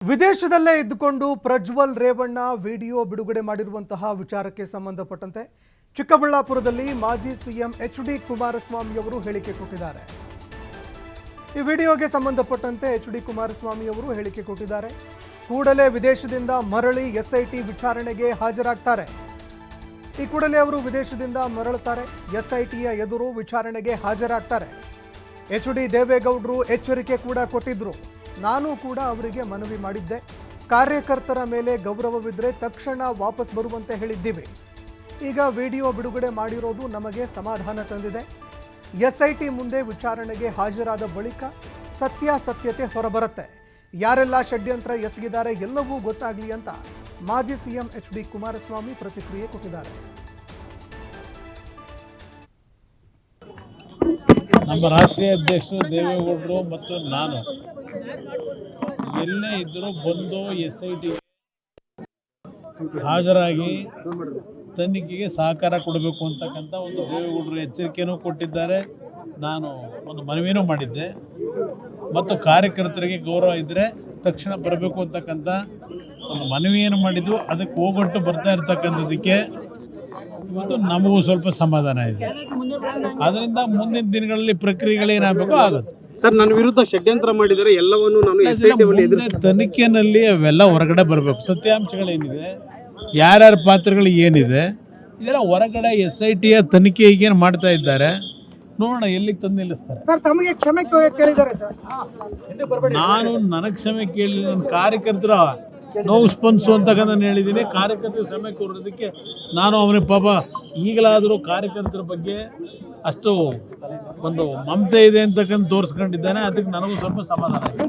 ವಿದೇಶದಲ್ಲೇ ಇದ್ದುಕೊಂಡು ಪ್ರಜ್ವಲ್ ರೇವಣ್ಣ ವಿಡಿಯೋ ಬಿಡುಗಡೆ ಮಾಡಿರುವಂತಹ ವಿಚಾರಕ್ಕೆ ಸಂಬಂಧಪಟ್ಟಂತೆ ಚಿಕ್ಕಬಳ್ಳಾಪುರದಲ್ಲಿ ಮಾಜಿ ಸಿಎಂ ಎಚ್.ಡಿ. ಕುಮಾರಸ್ವಾಮಿ ಅವರು ಹೇಳಿಕೆ ಕೊಟ್ಟಿದ್ದಾರೆ. ಈ ವಿಡಿಯೋಗೆ ಸಂಬಂಧಪಟ್ಟಂತೆ ಎಚ್.ಡಿ. ಕುಮಾರಸ್ವಾಮಿ ಅವರು ಹೇಳಿಕೆ ಕೊಟ್ಟಿದ್ದಾರೆ. ಕೂಡಲೇ ವಿದೇಶದಿಂದ ಮರಳಿ ಎಸ್ಐಟಿ ವಿಚಾರಣೆಗೆ ಹಾಜರಾಗ್ತಾರೆ. ಈ ಕೂಡಲೇ ಅವರು ವಿದೇಶದಿಂದ ಮರಳುತ್ತಾರೆ, ಎಸ್ಐಟಿಯ ಎದುರು ವಿಚಾರಣೆಗೆ ಹಾಜರಾಗ್ತಾರೆ. ಎಚ್.ಡಿ. ದೇವೇಗೌಡರು ಎಚ್ಚರಿಕೆ ಕೂಡ ಕೊಟ್ಟಿದ್ರು. ನಾನು ಕೂಡ ಅವರಿಗೆ ಮನವಿ ಮಾಡಿದ್ದೆ, ಕಾರ್ಯಕರ್ತರ ಮೇಲೆ ಗೌರವವಿದ್ದರೆ ತಕ್ಷಣ ವಾಪಸ್ ಬರುವಂತೆ ಹೇಳಿದ್ದೀವಿ. ಈಗ ವಿಡಿಯೋ ಬಿಡುಗಡೆ ಮಾಡಿರೋದು ನಮಗೆ ಸಮಾಧಾನ ತಂದಿದೆ. ಎಸ್ಐಟಿ ಮುಂದೆ ವಿಚಾರಣೆಗೆ ಹಾಜರಾದ ಬಳಿಕ ಸತ್ಯಾಸತ್ಯತೆ ಹೊರಬರುತ್ತೆ. ಯಾರೆಲ್ಲ ಷಡ್ಯಂತ್ರ ಎಸಗಿದ್ದಾರೆ ಎಲ್ಲವೂ ಗೊತ್ತಾಗಲಿ ಅಂತ ಮಾಜಿ ಸಿಎಂ ಎಚ್.ಡಿ. ಕುಮಾರಸ್ವಾಮಿ ಪ್ರತಿಕ್ರಿಯೆ ಕೊಟ್ಟಿದ್ದಾರೆ. ನಮ್ಮ ರಾಷ್ಟ್ರೀಯ ಅಧ್ಯಕ್ಷರು ದೇವೇಗೌಡರು ಮತ್ತು ನಾನು ಎಲ್ಲೇ ಇದ್ದರೂ ಬಂದು ಎಸ್ಐಟಿ ಹಾಜರಾಗಿ ತನಿಖೆಗೆ ಸಹಕಾರ ಕೊಡಬೇಕು ಅಂತಕ್ಕಂಥ ಒಂದು ದೇವೇಗೌಡರು ಎಚ್ಚರಿಕೆಯೂ ಕೊಟ್ಟಿದ್ದಾರೆ. ನಾನು ಒಂದು ಮನವಿನೂ ಮಾಡಿದ್ದೆ ಮತ್ತು ಕಾರ್ಯಕರ್ತರಿಗೆ ಗೌರವ ಇದ್ದರೆ ತಕ್ಷಣ ಬರಬೇಕು ಅಂತಕ್ಕಂಥ ಒಂದು ಮನವಿಯನ್ನು ಮಾಡಿದ್ದು. ಅದಕ್ಕೆ ಹೋಗೊಟ್ಟು ಬರ್ತಾ ಇರ್ತಕ್ಕಂಥದ್ದಕ್ಕೆ ಇವತ್ತು ನಮಗೂ ಸ್ವಲ್ಪ ಸಮಾಧಾನ ಇದೆ. ಅದರಿಂದ ಮುಂದಿನ ದಿನಗಳಲ್ಲಿ ಪ್ರಕ್ರಿಯೆಗಳೇನಾಗಬೇಕು ಆಗುತ್ತೆ. ಸರ್, ನನ್ನ ವಿರುದ್ಧ ಷಡ್ಯಂತ್ರ ಮಾಡಿದರೆ ಎಲ್ಲವನ್ನು ನಾನು ತನಿಖೆಯಲ್ಲಿ ಅವೆಲ್ಲ ಹೊರಗಡೆ ಬರಬೇಕು. ಸತ್ಯಾಂಶಗಳೇನಿದೆ, ಯಾರ್ಯಾರ ಪಾತ್ರಗಳು ಏನಿದೆ, ಇದೆಲ್ಲ ಹೊರಗಡೆ SITಯ ತನಿಖೆ ಈಗೇನು ಮಾಡ್ತಾ ಇದ್ದಾರೆ, ನೋಡೋಣ ಎಲ್ಲಿಗೆ ತಂದು ನಿಲ್ಲಿಸ್ತಾರೆ. ನಾನು ನನಗೆ ಕ್ಷಮೆ ಕೇಳಿ ನನ್ನ ಕಾರ್ಯಕರ್ತರ ನೋವು ಸ್ಪಂದಿಸು ಅಂತಕ್ಕಂಥ ನಾನು ಹೇಳಿದ್ದೀನಿ. ಕಾರ್ಯಕರ್ತರು ಕ್ಷಮೆ ಕೋರೋದಕ್ಕೆ ನಾನು ಅವನಿಗೆ ಪಾಪ ಈಗಲಾದರೂ ಕಾರ್ಯಕರ್ತರ ಬಗ್ಗೆ ಅಷ್ಟು ಒಂದು ಮಮತೆ ಇದೆ ಅಂತಕ್ಕಂಥ ತೋರಿಸ್ಕೊಂಡಿದ್ದಾನೆ. ಅದಕ್ಕೆ ನನಗೂ ಸ್ವಲ್ಪ ಸಮಾಧಾನ ಇದೆ.